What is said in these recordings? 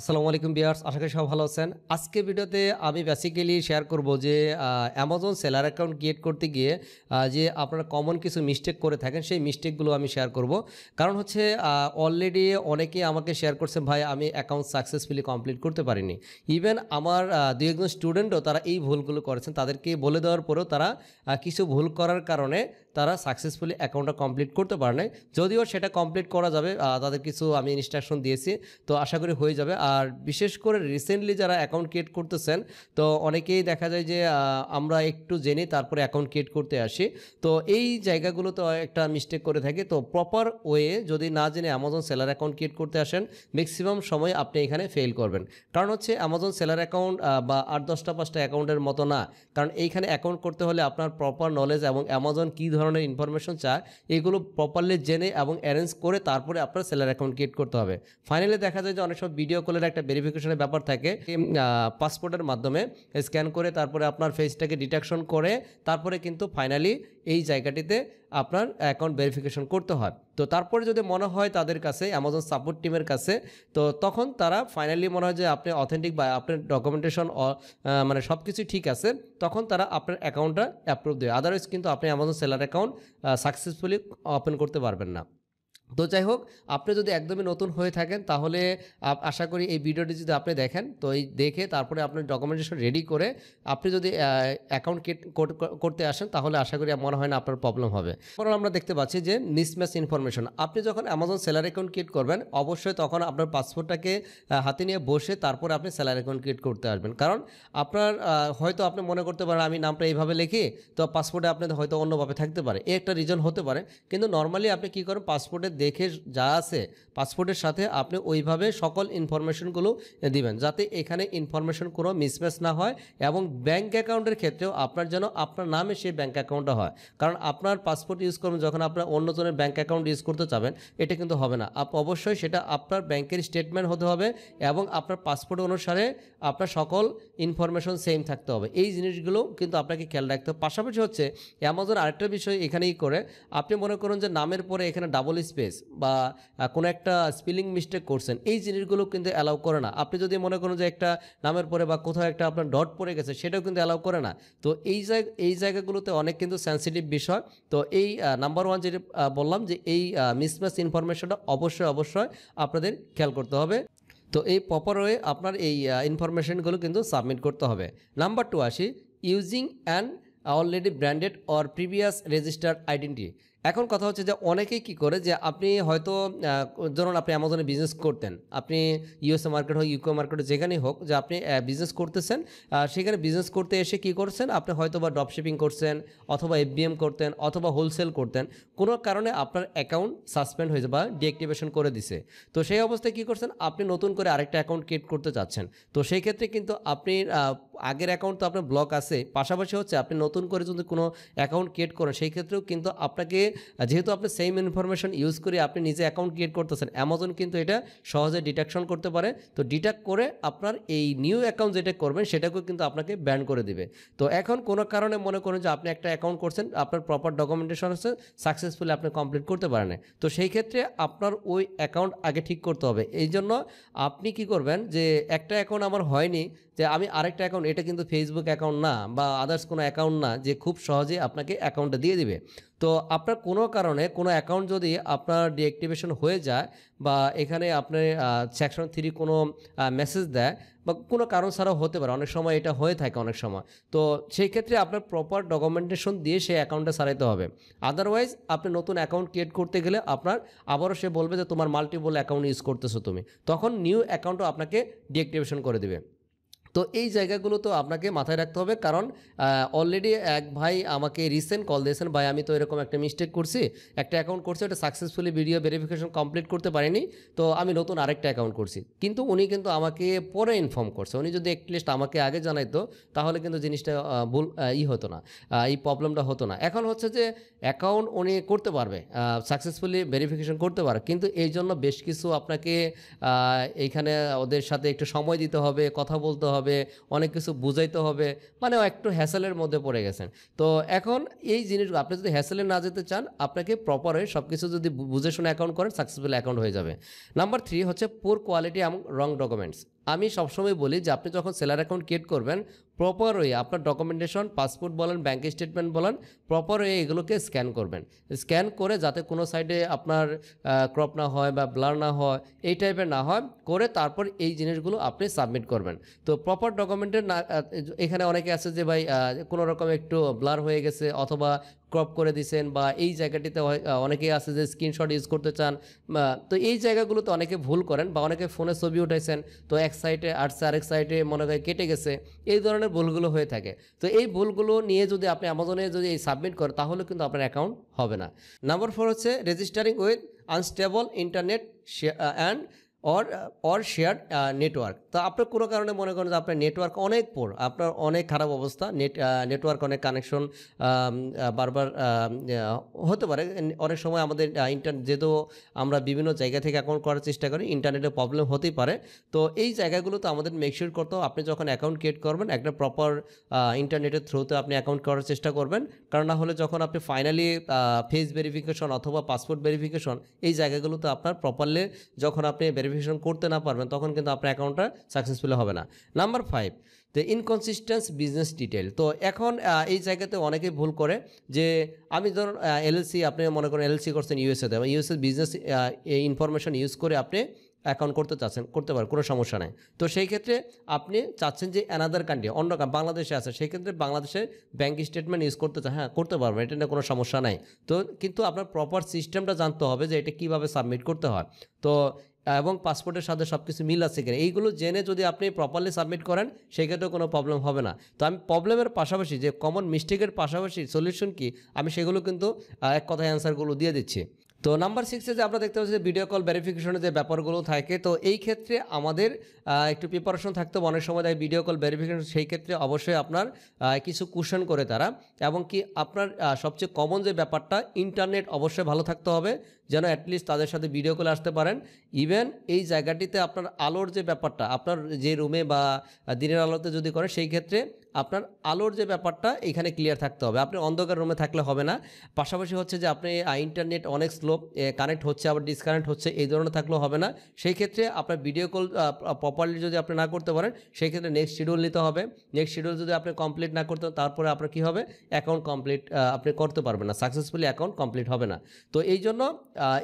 আসসালামু আলাইকুম ভিউয়ার্স, আশা করি সবাই ভালো আছেন। আজকে ভিডিওতে আমি বেসিক্যালি শেয়ার করব যে অ্যামাজন সেলার অ্যাকাউন্ট ক্রিয়েট করতে গিয়ে যে আপনারা কমন কিছু মিস্টেক করে থাকেন সেই মিস্টেকগুলো আমি শেয়ার করব। কারণ হচ্ছে অলরেডি অনেকেই আমাকে শেয়ার করছেন, ভাই আমি অ্যাকাউন্ট সাকসেসফুলি কমপ্লিট করতে পারিনি। ইভেন আমার দুই একজন স্টুডেন্টও তারা এই ভুলগুলো করেছেন, তাদেরকে বলে দেওয়ার পরেও তারা কিছু ভুল করার কারণে তারা সাকসেসফুলি অ্যাকাউন্টটা কমপ্লিট করতে পারে নাই। যদিও সেটা কমপ্লিট করা যাবে, তাদের কিছু আমি ইনস্ট্রাকশন দিয়েছি, তো আশা করি হয়ে যাবে। আর বিশেষ করে রিসেন্টলি যারা অ্যাকাউন্ট ক্রিয়েট করতেছেন, তো অনেকেই দেখা যায় যে আমরা একটু জেনে তারপরে অ্যাকাউন্ট ক্রিয়েট করতে আসি, তো এই জায়গাগুলো তো একটা মিস্টেক করে থাকি। তো প্রপার ওয়ে যদি না জেনে অ্যামাজন সেলার অ্যাকাউন্ট ক্রিয়েট করতে আসেন, ম্যাক্সিমাম সময় আপনি এখানে ফেল করবেন। কারণ হচ্ছে অ্যামাজন সেলার অ্যাকাউন্ট বা 8-10টা অ্যাকাউন্টের মতো না। কারণ এইখানে অ্যাকাউন্ট করতে হলে আপনার প্রপার নলেজ এবং অ্যামাজন কী ধরনের ইনফরমেশন চায় এগুলো প্রপারলি জেনে এবং অ্যারেঞ্জ করে তারপরে আপনার সেলার অ্যাকাউন্ট ক্রিয়েট করতে হবে। ফাইনালি দেখা যায় যে অনেক সময় ভিডিও কলের একটা ভেরিফিকেশনের ব্যাপার থাকে, পাসপোর্টের মাধ্যমে স্ক্যান করে তারপরে আপনার ফেসটাকে ডিটেকশন করে তারপরে কিন্তু ফাইনালি এই জায়গাটিতে আপনার অ্যাকাউন্ট ভেরিফিকেশন করতে হয়। তো তারপরে যদি মনে হয় তাদের কাছে, অ্যামাজন সাপোর্ট টিমের কাছে, তো তখন তারা ফাইনালি মনে হয় যে আপনি অথেন্টিক বা আপনার ডকুমেন্টেশন মানে সব কিছুই ঠিক আছে, তখন তারা আপনার অ্যাকাউন্টটা অ্যাপ্রুভ দেবে। আদারওয়াইজ কিন্তু আপনি Amazon seller account successfully open করতে পারবেন না। তো যাই হোক, আপনি যদি একদমই নতুন হয়ে থাকেন তাহলে আশা করি এই ভিডিওটি যদি আপনি দেখেন, তো এই দেখে তারপরে আপনার ডকুমেন্টেশন রেডি করে আপনি যদি অ্যাকাউন্ট করতে আসেন তাহলে আশা করি মনে হয় না আপনার প্রবলেম হবে। কারণ আমরা দেখতে পাচ্ছি যে মিসম্যাচ ইনফরমেশন। আপনি যখন অ্যামাজন সেলার অ্যাকাউন্ট ক্রিয়েট করবেন, অবশ্যই তখন আপনার পাসপোর্টটাকে হাতে নিয়ে বসে তারপরে আপনি সেলার অ্যাকাউন্ট ক্রিয়েট করতে আসবেন। কারণ আপনার হয়তো আপনি মনে করতে পারেন আমি নামটা এইভাবে লিখি, তো পাসপোর্টে আপনাদের হয়তো অন্যভাবে থাকতে পারে, এই একটা রিজন হতে পারে। কিন্তু নর্মালি আপনি কী করেন, পাসপোর্টে দেখে যা আছে পাসপোর্টের সাথে আপনি ওইভাবে সকল ইনফরমেশনগুলো দিবেন, যাতে এখানে ইনফরমেশন কোনো মিসম্যাচ না হয়। এবং ব্যাঙ্ক অ্যাকাউন্টের ক্ষেত্রেও আপনার যেন আপনার নামে সেই ব্যাঙ্ক অ্যাকাউন্টটা হয়। কারণ আপনার পাসপোর্ট ইউজ করবেন যখন আপনার অন্যজনের ব্যাঙ্ক অ্যাকাউন্ট ইউজ করতে চাবেন, এটা কিন্তু হবে না। অবশ্যই সেটা আপনার ব্যাংকের স্টেটমেন্ট হতে হবে এবং আপনার পাসপোর্ট অনুসারে আপনার সকল ইনফরমেশন সেম থাকতে হবে। এই জিনিসগুলো কিন্তু আপনাকে খেয়াল রাখতে হবে। পাশাপাশি হচ্ছে অ্যামাজন আরেকটা বিষয় এখানেই করে, আপনি মনে করুন যে নামের পরে এখানে ডাবল স্পেস বা কোনো একটা স্পেলিং মিস্টেক করছেন, এই জিনিসগুলো কিন্তু অ্যালাউ করে না। আপনি যদি মনে করেন যে একটা নামের পরে বা কোথাও একটা আপনার ডট পড়ে গেছে, সেটাও কিন্তু অ্যালাউ করে না। তো এই জায়গাগুলোতে অনেক কিন্তু সেন্সিটিভ বিষয়। তো এই নাম্বার ওয়ান যেটা বললাম যে এই মিসম্যাচ ইনফরমেশনটা অবশ্যই আপনাদের খেয়াল করতে হবে। তো এই প্রপার ওয়ে আপনার এই ইনফরমেশনগুলো কিন্তু সাবমিট করতে হবে। নাম্বার টু আসি, using an already branded or previous registered identity. এখন কথা হচ্ছে যে অনেকেই কী করে, যে আপনি হয়তো ধরুন আপনি অ্যামাজনে বিজনেস করতেন, আপনি ইউএসএ মার্কেট হোক ইউকে মার্কেট যেখানেই হোক, যে আপনি বিজনেস করতেছেন, সেখানে বিজনেস করতে এসে কী করছেন, আপনি হয়তো বা ড্রপ শিপিং করছেন অথবা এফবিএম করতেন অথবা হোলসেল করতেন, কোনো কারণে আপনার অ্যাকাউন্ট সাসপেন্ড হয়েছে বা ডিঅ্যাক্টিভেশন করে দিছে। তো সেই অবস্থায় কী করছেন, আপনি নতুন করে আরেকটা অ্যাকাউন্ট ক্রিয়েট করতে চাচ্ছেন। তো সেই ক্ষেত্রে কিন্তু আপনি আগের অ্যাকাউন্ট তো আপনার ব্লক আছে, পাশাপাশি হচ্ছে আপনি নতুন করে যদি কোনো অ্যাকাউন্ট ক্রিয়েট করেন, সেই ক্ষেত্রেও কিন্তু আপনাকে, যেহেতু আপনি সেম ইনফরমেশন ইউজ করে আপনি নিজে অ্যাকাউন্ট ক্রিয়েট করতেছেন, অ্যামাজন কিন্তু এটা সহজে ডিটেকশন করতে পারে। তো ডিটেক্ট করে আপনার এই নিউ অ্যাকাউন্ট যেটা করবেন সেটাকেও কিন্তু আপনাকে ব্যান করে দিবে। তো এখন কোনো কারণে মনে করুন যে আপনি একটা অ্যাকাউন্ট করছেন, আপনার প্রপার ডকুমেন্টেশন আছে, সাকসেসফুলি আপনি কমপ্লিট করতে পারেন, তো সেই ক্ষেত্রে আপনার ওই অ্যাকাউন্ট আগে ঠিক করতে হবে। এই জন্য আপনি কি করবেন, যে একটা অ্যাকাউন্ট আমার হয়নি, যে আমি আরেকটা অ্যাকাউন্ট, এটা কিন্তু ফেসবুক অ্যাকাউন্ট না বা আদার্স কোনো অ্যাকাউন্ট না যে খুব সহজে আপনাকে অ্যাকাউন্টটা দিয়ে দিবে। তো আপনার কোনো কারণে কোনো অ্যাকাউন্ট যদি আপনার ডিঅ্যাক্টিভেশন হয়ে যায় বা এখানে আপনার সেকশন 3 কোনো মেসেজ দেয় বা কোনো কারণ ছাড়াও হতে পারে, অনেক সময় এটা হয়ে থাকে অনেক সময়, তো সেই ক্ষেত্রে আপনার প্রপার ডকুমেন্টেশন দিয়ে সেই অ্যাকাউন্টটা সারাইতে হবে। আদারওয়াইজ আপনি নতুন অ্যাকাউন্ট ক্রিয়েট করতে গেলে আপনার আবারও সে বলবে যে তোমার মাল্টিপল অ্যাকাউন্ট ইউজ করতেছো তুমি, তখন নিউ অ্যাকাউন্টও আপনাকে ডিঅ্যাক্টিভেশন করে দেবে। তো এই জায়গাগুলো তো আপনাকে মাথায় রাখতে হবে। কারণ অলরেডি এক ভাই আমাকে রিসেন্ট কল দিয়েছেন, ভাই আমি তো এরকম একটা মিস্টেক করছি, একটা অ্যাকাউন্ট করছি, ওটা সাকসেসফুলি ভিডিও ভেরিফিকেশন কমপ্লিট করতে পারিনি, তো আমি নতুন আরেকটা অ্যাকাউন্ট করছি। কিন্তু উনি কিন্তু আমাকে পরে ইনফর্ম করছে, উনি যদি অ্যাটলিস্ট আমাকে আগে জানাইতো তাহলে কিন্তু জিনিসটা ভুল হতো না, এই প্রবলেমটা হতো না। এখন হচ্ছে যে অ্যাকাউন্ট উনি করতে পারবে, সাকসেসফুলি ভেরিফিকেশন করতে পারে, কিন্তু এই জন্য বেশ কিছু আপনাকে এইখানে ওদের সাথে একটু সময় দিতে হবে, কথা বলতে হবে, হবে, অনেক কিছু বুঝাইতে হবে, মানে একটু হ্যাসেলের মধ্যে পড়ে গেছেন। তো এখন এই জিনিসগুলো আপনি যদি হ্যাসেলে না যেতে চান, আপনাকে প্রপার হয়ে সব কিছু যদি বুঝে শুনে অ্যাকাউন্ট করেন, সাকসেসফুল অ্যাকাউন্ট হয়ে যাবে। নাম্বার 3 হচ্ছে পুর কোয়ালিটি এবং রং ডকুমেন্টস। আমি সবসময় বলি যে আপনি যখন সেলার অ্যাকাউন্ট ক্রিয়েট করবেন, প্রপার ওয়ে আপনার ডকুমেন্টেশন, পাসপোর্ট বলেন, ব্যাঙ্ক স্টেটমেন্ট বলেন, প্রপার ওয়ে এগুলোকে স্ক্যান করবেন। স্ক্যান করে যাতে কোনো সাইডে আপনার ক্রপ না হয় বা ব্লার না হয়, এই টাইপের না হয়, করে তারপর এই জিনিসগুলো আপনি সাবমিট করবেন। তো প্রপার ডকুমেন্টের না, এখানে অনেকে আছে যে ভাই কোনো রকম একটু ব্লার হয়ে গেছে অথবা ক্রপ করে দিছেন, বা এই জায়গাটিতে অনেকেই আছে যে স্ক্রিনশট ইউজ করতে চান, তো এই জায়গাগুলোতে অনেকে ভুল করেন, বা অনেকে ফোনে ছবি উঠাইছেন, তো এক সাইডে আসছে আরেক সাইডে মনে হয় কেটে গেছে, এই ধরনের ভুলগুলো হয়ে থাকে। তো এই ভুলগুলো নিয়ে যদি আপনি অ্যামাজনে যদি এই সাবমিট করেন, তাহলে কিন্তু আপনার অ্যাকাউন্ট হবে না। নাম্বার 4 হচ্ছে registering with unstable internet and or shared network. তো আপনার কোনো কারণে মনে করেন যে আপনার নেটওয়ার্ক অনেক পোর, আপনার অনেক খারাপ অবস্থা, নেটওয়ার্ক অনেক কানেকশন বারবার হতে পারে। অনেক সময় আমাদের যেহেতু আমরা বিভিন্ন জায়গা থেকে অ্যাকাউন্ট করার চেষ্টা করি, ইন্টারনেটে প্রবলেম হতেই পারে। তো এই জায়গাগুলোতে আমাদের মেকশিওর করতে হবে, আপনি যখন অ্যাকাউন্ট ক্রিয়েট করবেন একটা প্রপার ইন্টারনেটের থ্রুতে আপনি অ্যাকাউন্ট করার চেষ্টা করবেন। কারণ না হলে যখন আপনি ফাইনালি ফেস ভেরিফিকেশন অথবা পাসপোর্ট ভেরিফিকেশন, এই জায়গাগুলোতে আপনার প্রপারলি যখন আপনি ভেরিফিকেশন করতে না পারবেন, তখন কিন্তু আপনার অ্যাকাউন্টটা সাকসেসফুল হবে না। Number 5, the ইনকনসিস্টেন্স business detail. তো এখন এই জায়গাতে অনেকেই ভুল করে যে আমি ধরুন এলএলসি, আপনি মনে করেন এলএলসি করছেন ইউএসএতে, ইউএসএ বিজনেস ইনফরমেশন ইউজ করে আপনি অ্যাকাউন্ট করতে চাচ্ছেন, করতে পারেন, কোনো সমস্যা নেই। তো সেই ক্ষেত্রে আপনি চাচ্ছেন যে অ্যানাদার কান্ট্রি, অন্য বাংলাদেশে আছে, সেই ক্ষেত্রে বাংলাদেশের ব্যাঙ্ক স্টেটমেন্ট ইউজ করতে চান, হ্যাঁ করতে পারবেন, এটা নিয়ে কোনো সমস্যা নাই। তো কিন্তু আপনার প্রপার সিস্টেমটা জানতে হবে যে এটা কীভাবে সাবমিট করতে হয়, তো এবং পাসপোর্টের সাথে সব কিছু মিল আছে কিনা, এইগুলো জেনে যদি আপনি প্রপারলি সাবমিট করেন, সেক্ষেত্রেও কোনো প্রবলেম হবে না। তো আমি প্রবলেমের পাশাপাশি যে কমন মিস্টেকের পাশাপাশি সলিউশন কি, আমি সেগুলো কিন্তু এক কথায় অ্যান্সারগুলো দিয়ে দিচ্ছি। তো নাম্বার 6 যে আমরা দেখতে পাচ্ছি যে ভিডিও কল ভেরিফিকেশনের যে ব্যাপারগুলো থাকে, তো এই ক্ষেত্রে আমাদের একটু প্রিপারেশন থাকতে হবে। অনেক সময় ভিডিও কল ভেরিফিকেশন, সেই ক্ষেত্রে অবশ্যই আপনার কিছু কোশ্চেন করে তারা, এবং কি আপনার সবচেয়ে কমন যে ব্যাপারটা, ইন্টারনেট অবশ্যই ভালো থাকতে হবে, যেন অ্যাটলিস্ট তাদের সাথে ভিডিও কলে আসতে পারেন। ইভেন এই জায়গাটিতে আপনার আলোর যে ব্যাপারটা, আপনার যে রুমে বা দিনের আলোতে যদি করেন, সেই ক্ষেত্রে আপনার আলোর যে ব্যাপারটা এখানে ক্লিয়ার থাকতে হবে। আপনি অন্ধকার রুমে থাকলে হবে না। পাশাপাশি হচ্ছে যে আপনি ইন্টারনেট অনেক স্লো কানেক্ট হচ্ছে আবার ডিসকানেক্ট হচ্ছে, এই ধরনের থাকলেও হবে না। সেই ক্ষেত্রে আপনার ভিডিও কল প্রপারলি যদি আপনি না করতে পারেন, সেই ক্ষেত্রে নেক্সট শিডিউল নিতে হবে। নেক্সট শিডিউল যদি আপনি কমপ্লিট না করতে, তারপরে আপনার কী হবে, অ্যাকাউন্ট কমপ্লিট আপনি করতে পারবেন না, সাকসেসফুলি অ্যাকাউন্ট কমপ্লিট হবে না। তো এই জন্য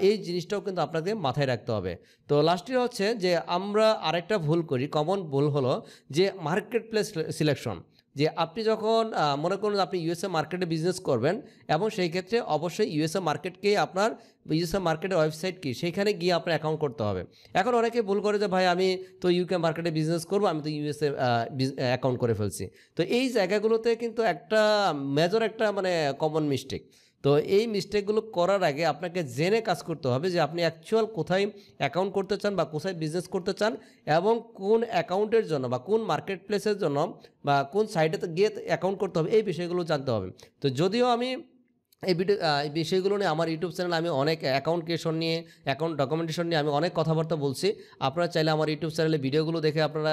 এই জিনিসটাও কিন্তু আপনাকে মাথায় রাখতে হবে। তো লাস্টে হচ্ছে যে আমরা আরেকটা ভুল করি, কমন ভুল হলো যে মার্কেট প্লেস সিলেকশন। যে আপনি যখন মনে করুন আপনি ইউএসএ মার্কেটে বিজনেস করবেন, এবং সেই ক্ষেত্রে অবশ্যই ইউএসএ মার্কেটকেই আপনার ইউএসএ মার্কেটের ওয়েবসাইট কি, সেইখানে গিয়ে আপনার অ্যাকাউন্ট করতে হবে। এখন অনেকে ভুল করে যে ভাই আমি তো ইউকে মার্কেটে বিজনেস করবো, আমি তো ইউএসএ অ্যাকাউন্ট করে ফেলছি। তো এই জায়গাগুলোতে কিন্তু একটা মেজর একটা মানে কমন মিস্টেক। তো এই মিস্টেকগুলো করার আগে আপনাকে জেনে কাজ করতে হবে যে আপনি অ্যাকচুয়াল কোথায় অ্যাকাউন্ট করতে চান বা কোথায় বিজনেস করতে চান, এবং কোন অ্যাকাউন্টের জন্য বা কোন মার্কেট প্লেসের জন্য বা কোন সাইটে গিয়ে অ্যাকাউন্ট করতে হবে, এই বিষয়গুলো জানতে হবে। তো যদিও আমি এই বিষয়গুলো নিয়ে আমার ইউটিউব চ্যানেলে আমি অনেক অ্যাকাউন্ট ক্রিয়েশন নিয়ে, অ্যাকাউন্ট ডকুমেন্টেশন নিয়ে আমি অনেক কথাবার্তা বলছি। আপনারা চাইলে আমার ইউটিউব চ্যানেলে ভিডিওগুলো দেখে আপনারা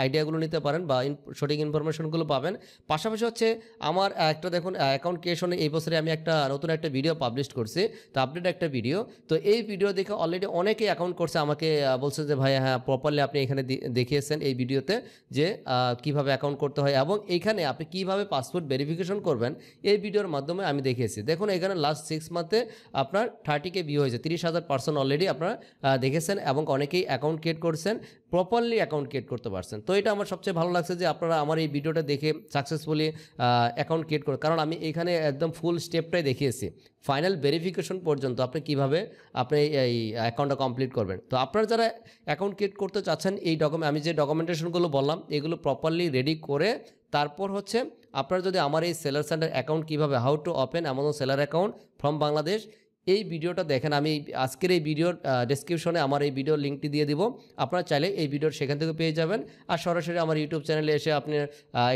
আইডিয়াগুলো নিতে পারেন বা সঠিক ইনফরমেশনগুলো পাবেন। পাশাপাশি হচ্ছে আমার একটা দেখুন অ্যাকাউন্ট ক্রিয়েশনে এই বছরে আমি নতুন একটা ভিডিও পাবলিশ করছি, তো আপডেট একটা ভিডিও। তো এই ভিডিও দেখে অলরেডি অনেকেই অ্যাকাউন্ট করছে, আমাকে বলছে যে ভাই হ্যাঁ প্রপারলি আপনি এখানে দেখিয়েছেন এই ভিডিওতে যে কীভাবে অ্যাকাউন্ট করতে হয়, এবং এইখানে আপনি কীভাবে পাসপোর্ট ভেরিফিকেশন করবেন, এই ভিডিওর মাধ্যমে আমি দেখিয়েছি। দেখুন এখানে লাস্ট 6 মান্থে আপনার 30K ভিউ হয়েছে, 30,000 পার্সন অলরেডি আপনারা দেখেছেন, এবং অনেকেই অ্যাকাউন্ট ক্রিয়েট করছেন, প্রপারলি অ্যাকাউন্ট ক্রিয়েট করতে পারছেন। তো এটা আমার সবচেয়ে ভালো লাগছে যে আপনারা আমার এই ভিডিওটা দেখে সাকসেসফুলি অ্যাকাউন্ট ক্রিয়েট করে, কারণ আমি এখানে একদম ফুল স্টেপটাই দেখিয়েছি, ফাইনাল ভেরিফিকেশন পর্যন্ত আপনি কীভাবে আপনি এই অ্যাকাউন্টটা কমপ্লিট করবেন। তো আপনারা যারা অ্যাকাউন্ট ক্রিয়েট করতে চাচ্ছেন, এই আমি যে ডকুমেন্টেশনগুলো বললাম, এগুলো প্রপারলি রেডি করে তারপর হচ্ছে আপনারা যদি আমার এই সেলার সেন্টার অ্যাকাউন্ট কীভাবে how to open Amazon seller account from Bangladesh, এই ভিডিওটা দেখেন, আমি আজকের এই ভিডিওর ডেসক্রিপশনে আমার এই ভিডিওর লিঙ্কটি দিয়ে দিব। আপনারা চাইলে এই ভিডিওর সেখান থেকে পেয়ে যাবেন। আর সরাসরি আমার ইউটিউব চ্যানেলে এসে আপনি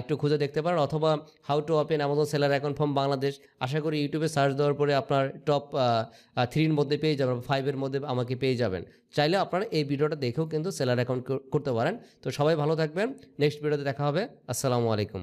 একটু খুঁজে দেখতে পারেন, অথবা how to open Amazon seller account from Bangladesh. আশা করি ইউটিউবে সার্চ দেওয়ার পরে আপনার টপ 3 এর মধ্যে পেয়ে যাবেন, 5 এর মধ্যে আমাকে পেয়ে যাবেন। চাইলে আপনারা এই ভিডিওটা দেখেও কিন্তু সেলার অ্যাকাউন্ট করতে পারেন। তো সবাই ভালো থাকবেন, নেক্সট ভিডিওতে দেখা হবে। আসসালামু আলাইকুম।